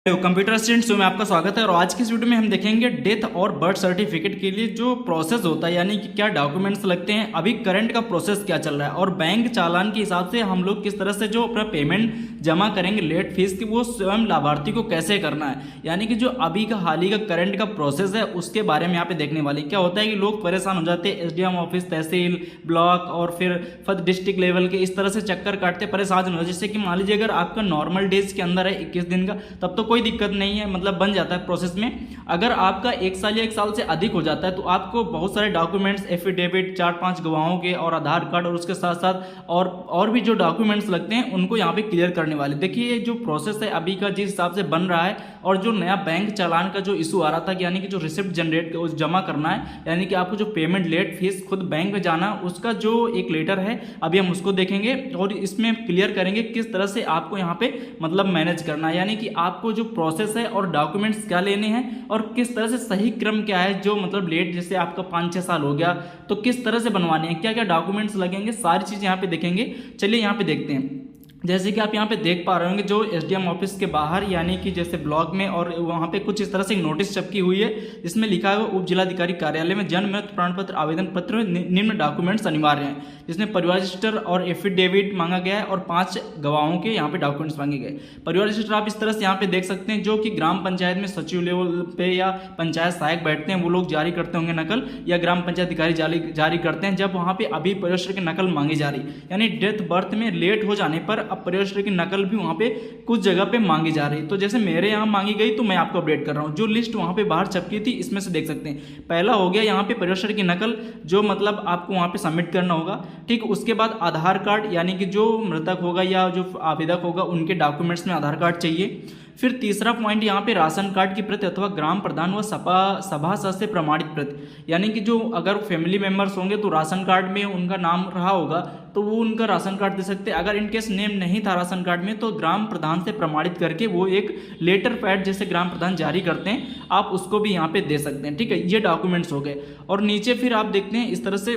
Hello computer students में आपका स्वागत है। और आज की इस वीडियो में हम देखेंगे डेथ और बर्थ सर्टिफिकेट के लिए जो प्रोसेस होता है, यानी कि क्या डॉक्यूमेंट्स लगते हैं, अभी करंट का प्रोसेस क्या चल रहा है और बैंक चालान के हिसाब से हम लोग किस तरह से जो अपना पेमेंट जमा करेंगे लेट फीस की, वो स्वयं लाभार्थी को कैसे करना है। यानी कि जो अभी का हाल ही का करंट का प्रोसेस है उसके बारे में यहाँ पे देखने वाले। क्या होता है कि लोग परेशान हो जाते हैं, एसडीएम ऑफिस, तहसील, ब्लॉक और फिर डिस्ट्रिक्ट लेवल के इस तरह से चक्कर काटते परेशान हो। जैसे कि मान लीजिए अगर आपका नॉर्मल डेज के अंदर है 21 दिन का, तब तो कोई दिक्कत नहीं है, मतलब बन जाता है प्रोसेस में। अगर आपका 1 साल या 1 साल से अधिक हो जाता है तो आपको बहुत सारे डॉक्यूमेंट्स, एफिडेविट, 4-5 गवाहों के और आधार कार्ड और उसके साथ साथ और भी जो डॉक्यूमेंट्स लगते हैं उनको यहाँ पे क्लियर करने वाले। देखिए जो प्रोसेस है अभी का जिस हिसाब से बन रहा है और जो नया बैंक चालान का जो इशू आ रहा था, यानी कि जो रिसिप्ट जनरेट जमा करना है, यानी कि आपको जो पेमेंट लेट फीस खुद बैंक में जाना, उसका जो एक लेटर है अभी हम उसको देखेंगे और इसमें क्लियर करेंगे किस तरह से आपको यहाँ पे मतलब मैनेज करना है, यानी कि आपको जो प्रोसेस है और डॉक्यूमेंट्स क्या लेने हैं और किस तरह से सही क्रम क्या है। जो मतलब लेट जैसे आपका 5-6 साल हो गया तो किस तरह से बनवाने हैं, क्या क्या डॉक्यूमेंट्स लगेंगे, सारी चीज़ें यहाँ पे देखेंगे। चलिए यहाँ पे देखते हैं। जैसे कि आप यहाँ पे देख पा रहे होंगे जो एसडीएम ऑफिस के बाहर, यानी कि जैसे ब्लॉक में, और वहाँ पे कुछ इस तरह से नोटिस चिपकी हुई है जिसमें लिखा है उप जिलाधिकारी कार्यालय में जन्म मृत्यु प्रमाण पत्र, आवेदन पत्र, निम्न डॉक्यूमेंट्स अनिवार्य हैं, जिसमें परिवार रजिस्टर और एफिडेविट मांगा गया है और 5 गवाहों के यहाँ पे डॉक्यूमेंट्स मांगे गए। परिवार रजिस्टर आप इस तरह से यहाँ पे देख सकते हैं, जो कि ग्राम पंचायत में सचिव लेवल पे या पंचायत सहायक बैठते हैं वो लोग जारी करते होंगे नकल, या ग्राम पंचायत अधिकारी जारी करते हैं जब वहाँ पे अभी परिवार रजिस्टर की नकल मांगी जा रही, यानी डेथ बर्थ में लेट हो जाने पर अब परिवार रजिस्टर की नकल भी वहाँ पे कुछ जगह पे मांगी जा रही। तो जैसे मेरे यहाँ मांगी गई तो मैं आपको अपडेट कर रहा हूँ। जो लिस्ट वहाँ पे बाहर छपकी थी इसमें से देख सकते हैं, पहला हो गया यहाँ पे परिवार रजिस्टर की नकल, जो मतलब आपको वहाँ पे सबमिट करना होगा। ठीक, उसके बाद आधार कार्ड, यानी कि जो मृतक होगा या जो आवेदक होगा उनके डॉक्यूमेंट्स में आधार कार्ड चाहिए। फिर तीसरा पॉइंट यहाँ पे राशन कार्ड की प्रति अथवा ग्राम प्रधान व सभासद से प्रमाणित प्रति, यानी कि जो अगर फैमिली मेंबर्स होंगे तो राशन कार्ड में उनका नाम रहा होगा तो वो उनका राशन कार्ड दे सकते हैं। अगर इनकेस नेम नहीं था राशन कार्ड में तो ग्राम प्रधान से प्रमाणित करके वो एक लेटर पैड जैसे ग्राम प्रधान जारी करते हैं, आप उसको भी यहाँ पे दे सकते हैं। ठीक है, ये डॉक्यूमेंट्स हो गए। और नीचे फिर आप देखते हैं इस तरह से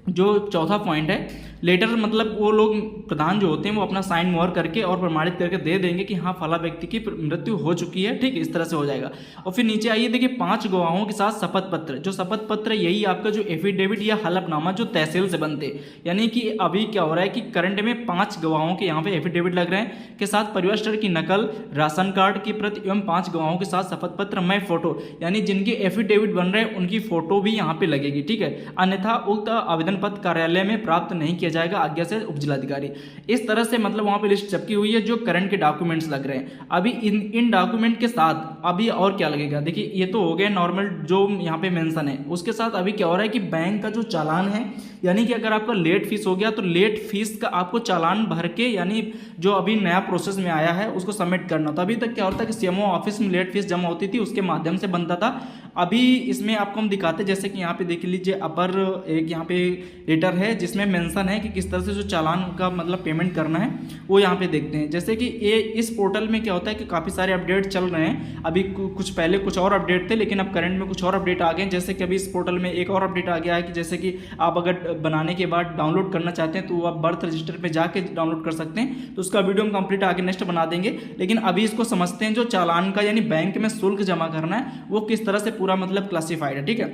जो चौथा पॉइंट है लेटर, मतलब वो लोग प्रधान जो होते हैं वो अपना साइन मोहर करके और प्रमाणित करके दे देंगे कि हाँ फला व्यक्ति की मृत्यु हो चुकी है। ठीक, इस तरह से हो जाएगा। और फिर नीचे आइए देखिए 5 गवाहों के साथ शपथ पत्र। जो शपथ पत्र यही आपका जो एफिडेविट या हलफनामा जो तहसील से बनते, यानी कि अभी क्या हो रहा है कि करंट में 5 गवाहों के यहाँ पे एफिडेविट लग रहे हैं के साथ परिवार रजिस्टर की नकल, राशन कार्ड की प्रति एवं 5 गवाहों के साथ शपथ पत्र में फोटो, यानी जिनके एफिडेविट बन रहे हैं उनकी फोटो भी यहाँ पे लगेगी। ठीक है, अन्यथा उक्त आवेदन पत्र कार्यालय में प्राप्त नहीं किया जाएगा आज्ञा से उप जिलाधिकारी। इस तरह से मतलब वहां पे लिस्ट चिपकी हुई है जो करंट के डॉक्यूमेंट्स लग रहे हैं। अभी इन डॉक्यूमेंट के साथ अभी और क्या लगेगा, देखिए ये तो हो गए नॉर्मल जो यहाँ पे मेंशन है। उसके साथ अभी क्या हो रहा है कि बैंक का जो चालान है, यानी कि अगर आपका लेट फीस हो गया तो लेट फीस का आपको चालान भर के, यानी जो अभी नया प्रोसेस में आया है उसको सबमिट करना था। अभी तक क्या होता है कि सीएमओ ऑफिस में लेट फीस जमा होती थी, उसके माध्यम से बनता था। अभी इसमें आपको हम दिखाते, जैसे कि यहाँ पे देख लीजिए अपर एक यहाँ पे लेटर है जिसमें मेंशन है कि किस तरह से जो चालान का मतलब पेमेंट करना है वो यहाँ पे देखते हैं। जैसे कि ये इस पोर्टल में क्या होता है कि काफ़ी सारे अपडेट चल रहे हैं। अभी कुछ पहले कुछ और अपडेट थे लेकिन अब करंट में कुछ और अपडेट आ गए। जैसे कि अभी इस पोर्टल में एक और अपडेट आ गया है कि जैसे कि आप अगर बनाने के बाद डाउनलोड करना चाहते हैं तो आप बर्थ रजिस्टर पे जाके डाउनलोड कर सकते हैं। तो उसका वीडियो हम कंप्लीट आगे नेक्स्ट बना देंगे, लेकिन अभी इसको समझते हैं जो चालान का यानी बैंक में शुल्क जमा करना है वो किस तरह से पूरा मतलब क्लासिफाइड है। ठीक है,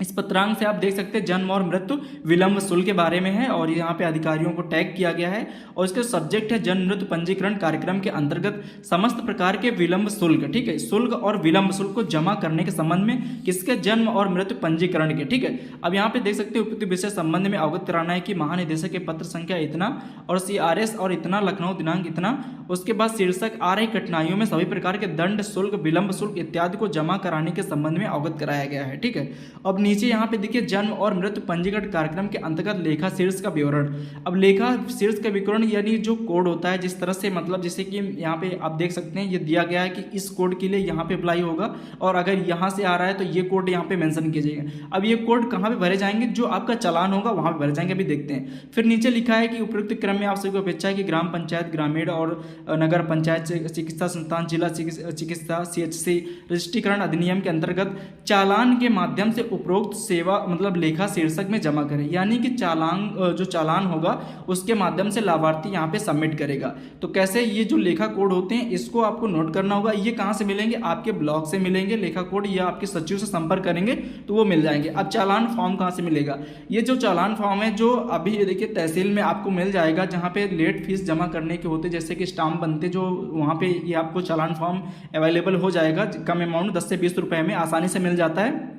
इस पत्रांक से आप देख सकते हैं जन्म और मृत्यु विलंब शुल्क के बारे में है और यहाँ पे अधिकारियों को टैग किया गया है और इसके सब्जेक्ट है जन्म मृत्यु पंजीकरण कार्यक्रम के अंतर्गत समस्त प्रकार के विलंब शुल्क। ठीक है, शुल्क और विलंब शुल्क को जमा करने के संबंध में किसके जन्म और मृत्यु पंजीकरण के। ठीक है, अब यहाँ पे देख सकते हैं उपयुक्त विषय संबंध में अवगत कराना है कि महानिदेशक के पत्र संख्या इतना और CRS और इतना, लखनऊ दिनांक इतना। उसके बाद शीर्षक आ रही कठिनाइयों में सभी प्रकार के दंड शुल्क, विलंब शुल्क इत्यादि को जमा कराने के संबंध में अवगत कराया गया है। ठीक है, अब नीचे यहाँ पे देखिए जन्म और मृत्यु पंजीकरण कार्यक्रम के अंतर्गत लेखा शीर्ष का विवरण। अब लेखा शीर्ष का विवरण यानी जो कोड होता है, जिस तरह से मतलब जैसे कि यहाँ पे आप देख सकते हैं ये दिया गया है कि इस कोड के लिए यहाँ पे अप्लाई होगा और अगर यहाँ से आ रहा है तो ये कोड यहाँ पे मेंशन किया जाएगा। अब ये कोड कहाँ पे भरे जाएंगे, जो आपका चालान होगा वहाँ पे भरे जाएंगे। अभी देखते हैं। फिर नीचे लिखा है कि उपयुक्त क्रम में आप सभी को अपेक्षा है कि ग्राम पंचायत, ग्रामीण और नगर पंचायत चिकित्सा संस्थान, जिला चिकित्सा CHC रजिस्ट्रीकरण अधिनियम के अंतर्गत चालान के माध्यम से उपरोक्त सेवा मतलब लेखा शीर्षक में जमा करें, यानी कि चालान जो चालान होगा उसके माध्यम से लाभार्थी यहाँ पे सबमिट करेगा। तो कैसे, ये जो लेखा कोड होते हैं इसको आपको नोट करना होगा। ये कहाँ से मिलेंगे, आपके ब्लॉक से मिलेंगे लेखा कोड, या आपके सचिव से संपर्क करेंगे तो वो मिल जाएंगे। अब चालान फॉर्म कहाँ से मिलेगा, ये जो चालान फॉर्म है जो अभी ये देखिए तहसील में आपको मिल जाएगा, जहाँ पे लेट फीस जमा करने के होते जैसे कि स्टाम्प बनते, जो वहाँ पे ये आपको चालान फॉर्म अवेलेबल हो जाएगा कम अमाउंट 10 से 20 रुपए में आसानी से मिल जाता है।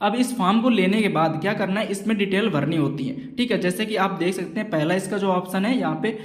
अब इस फॉर्म को लेने के बाद क्या करना है, इसमें डिटेल भरनी होती है, ठीक है। जैसे कि आप देख सकते हैं पहला इसका जो ऑप्शन है यहाँ पे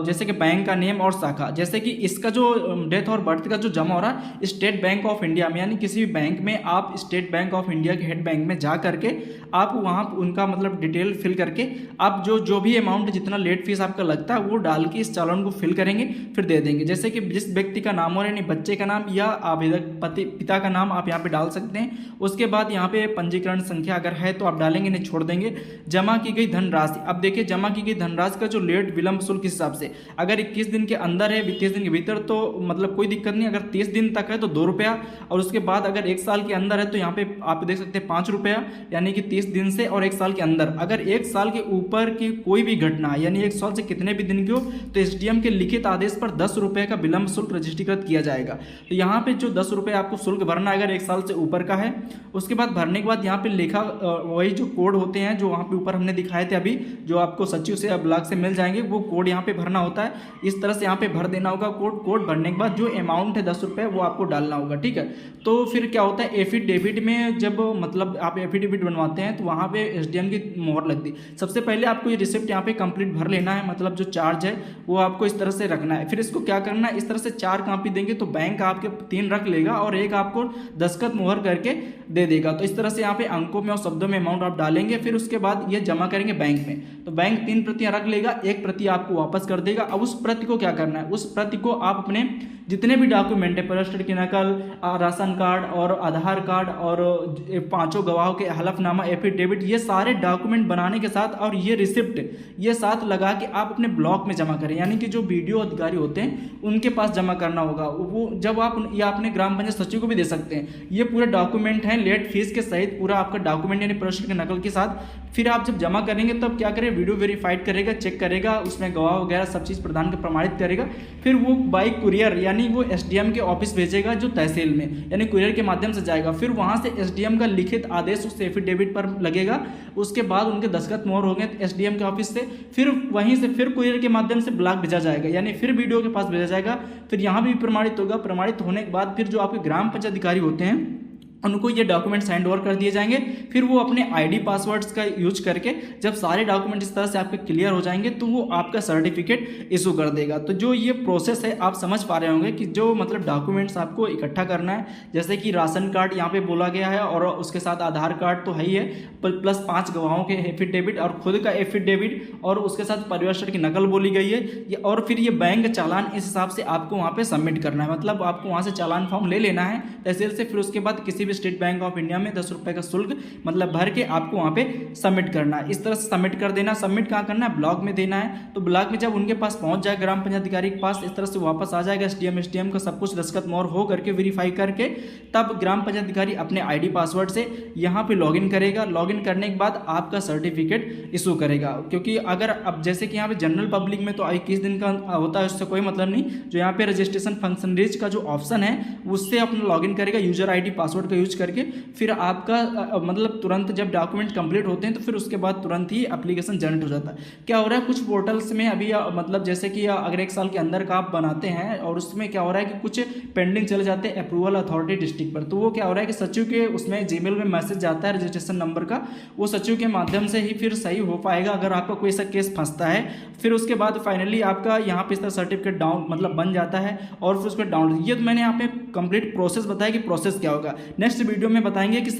जैसे कि बैंक का नेम और शाखा, जैसे कि इसका जो डेथ और बर्थ का जो जमा हो रहा है स्टेट बैंक ऑफ इंडिया में, यानी किसी भी बैंक में आप स्टेट बैंक ऑफ इंडिया के हेड बैंक में जा करके आप वहाँ उनका मतलब डिटेल फिल करके आप जो भी अमाउंट जितना लेट फीस आपका लगता है वो डाल के इस चालान को फिल करेंगे, फिर दे देंगे। जैसे कि जिस व्यक्ति का नाम हो रहा है, यानी बच्चे का नाम या आवेदक पिता का नाम आप यहाँ पे डाल सकते हैं। उसके बाद यहाँ पे पंजीकरण संख्या अगर है तो आप डालेंगे, नहीं छोड़ देंगे। जमा की गई धनराशि, अब देखिए जमा की गई धनराशि का जो लेट विलंब शुल्क के हिसाब से, अगर 21 दिन के अंदर है 30 दिन के भीतर तो मतलब कोई दिक्कत नहीं, अगर 30 दिन तक है तो 2 रुपया, और उसके बाद अगर 1 साल के अंदर है तो यहाँ पे आप देख सकते हैं 5 रुपया, यानी कि 30 दिन से और 1 साल के अंदर। अगर 1 साल के ऊपर की कोई भी घटना है, यानी 1 साल से कितने भी दिन की हो, तो एसडीएम के लिखित आदेश पर 10 रुपये का विलंब शुल्क रजिस्ट्रीकृत किया जाएगा। तो यहाँ पे जो 10 रुपये आपको शुल्क भरना है अगर 1 साल से ऊपर का है। उसके बाद भरने के बाद यहाँ पे लेखा वही जो कोड होते हैं जो वहाँ पे ऊपर हमने दिखाए थे अभी, जो आपको सचिव से या ब्लॉक से मिल जाएंगे, वो कोड यहाँ पे भरना होता है। इस तरह से यहाँ पे भर देना होगा कोड भरने के बाद जो अमाउंट है 10 रुपये वो आपको डालना होगा, ठीक है। तो फिर क्या होता है, एफिडेविट में जब मतलब आप एफिडेविट बनवाते हैं तो वहाँ पे एसडीएम की मोहर लगती है। सबसे पहले आपको ये रिसिप्ट यहाँ पे कंप्लीट भर लेना है, मतलब जो चार्ज है वो आपको इस तरह से रखना है। फिर इसको क्या करना है, इस तरह से 4 कॉपी देंगे तो बैंक आपके 3 रख लेगा और एक आपको दस्तखत मोहर करके दे देगा। तो इस तरह से यहाँ पे अंकों में और शब्दों में अमाउंट आप डालेंगे, फिर उसके बाद ये जमा करेंगे बैंक में। तो बैंक 3 प्रतियां रख लेगा, 1 प्रति आपको वापस कर देगा। अब उस प्रति को क्या करना है, उस प्रति को आप अपने जितने भी डॉक्यूमेंट है, रजिस्टर की नकल, राशन कार्ड और आधार कार्ड और 5 गवाहों के हलफनामा, एफिडेविट, ये सारे डॉक्यूमेंट बनाने के साथ और ये रिसिप्ट ये साथ लगा के आप अपने ब्लॉक में जमा करें, यानी कि जो बीडीओ अधिकारी होते हैं उनके पास जमा करना होगा। वो जब आप या अपने ग्राम पंचायत सचिव को भी दे सकते हैं। ये पूरे डॉक्यूमेंट हैं लेट फीस के सहित, पूरा आपका डॉक्यूमेंट यानी रजिस्टर की नकल के साथ। फिर आप जब जमा करेंगे तब क्या करें, वीडियो वेरीफाइड करेगा, चेक करेगा, उसमें गवाह वगैरह सब चीज़ प्रदान कर प्रमाणित करेगा। फिर वो बाई कुरियर यानी वो एसडीएम के ऑफिस भेजेगा जो तहसील में, यानी कुरियर के माध्यम से जाएगा। फिर वहाँ से एसडीएम का लिखित आदेश उस एफिडेविट पर लगेगा। उसके बाद उनके दस्तखत मोहर होंगे एसडीएम के ऑफिस से, फिर वहीं से फिर कुरियर के माध्यम से ब्लॉक भेजा जाएगा, यानी फिर वीडियो के पास भेजा जाएगा। फिर यहाँ भी प्रमाणित होगा। प्रमाणित होने के बाद फिर जो आपके ग्राम पंचायत अधिकारी होते हैं उनको ये डॉक्यूमेंट सेंड ओवर कर दिए जाएंगे। फिर वो अपने आईडी पासवर्ड्स का यूज करके जब सारे डॉक्यूमेंट इस तरह से आपके क्लियर हो जाएंगे तो वो आपका सर्टिफिकेट इशू कर देगा। तो जो ये प्रोसेस है आप समझ पा रहे होंगे कि जो मतलब डॉक्यूमेंट्स आपको इकट्ठा करना है, जैसे कि राशन कार्ड यहाँ पे बोला गया है और उसके साथ आधार कार्ड तो है ही है, प्लस 5 गवाहों के एफिडेविट और खुद का एफिडेविट और उसके साथ परिवेश की नकल बोली गई है। और फिर ये बैंक चालान इस हिसाब से आपको वहाँ पे सबमिट करना है, मतलब आपको वहाँ से चालान फॉर्म ले लेना है तहसील से। फिर उसके बाद किसी भी स्टेट बैंक ऑफ इंडिया में 10 रुपए का शुल्क मतलब भर के आपको वहां पे सबमिट करना है। इस तरह से सबमिट कर देना। सबमिट कहाँ करना है, ब्लॉक में देना है। तो ब्लॉक में जब उनके पास पहुंच जाए ग्राम पंचायत अधिकारी के पास, इस तरह से वापस आ जाएगा एसडीएम का सब कुछ दस्तखत मोहर हो करके वेरीफाई करके, तब ग्राम पंचायत अधिकारी अपने आईडी पासवर्ड से यहाँ पे लॉगिन करेगा। लॉगिन करने के बाद आपका सर्टिफिकेट इशू करेगा। क्योंकि अगर अब जैसे कि यहाँ पे जनरल पब्लिक में तो 21 दिन का होता है, उससे कोई मतलब नहीं। जो यहाँ पे रजिस्ट्रेशन फंक्शनरीज का जो ऑप्शन है उससे अपना लॉगिन करेगा यूजर आईडी पासवर्ड का यूज करके। फिर आपका मतलब तुरंत जब डॉक्यूमेंट कंप्लीट होते हैं तो फिर उसके बाद तुरंत ही एप्लीकेशन जनरेट हो जाता है। क्या हो रहा है, कुछ पोर्टल्स में अभी मतलब जैसे कि अगर 1 साल के अंदर का आप बनाते हैं और उसमें क्या हो रहा है कि कुछ पेंडिंग चले जाते हैं अप्रूवल अथॉरिटी डिस्ट्रिक्ट पर, तो वो क्या हो रहा है कि सचिव के उसमें जीमेल में मैसेज जाता है रजिस्ट्रेशन नंबर का, वो सचिव के माध्यम से ही फिर सही हो पाएगा अगर आपका कोई ऐसा केस फंसता है। फिर उसके बाद फाइनली आपका यहाँ पे इस तरह सर्टिफिकेट डाउन मतलब बन जाता है और फिर उसको डाउनलोड। ये तो मैंने यहाँ पे कंप्लीट प्रोसेस बताया कि प्रोसेस क्या होगा। नेक्स्ट वीडियो में बताएंगे कि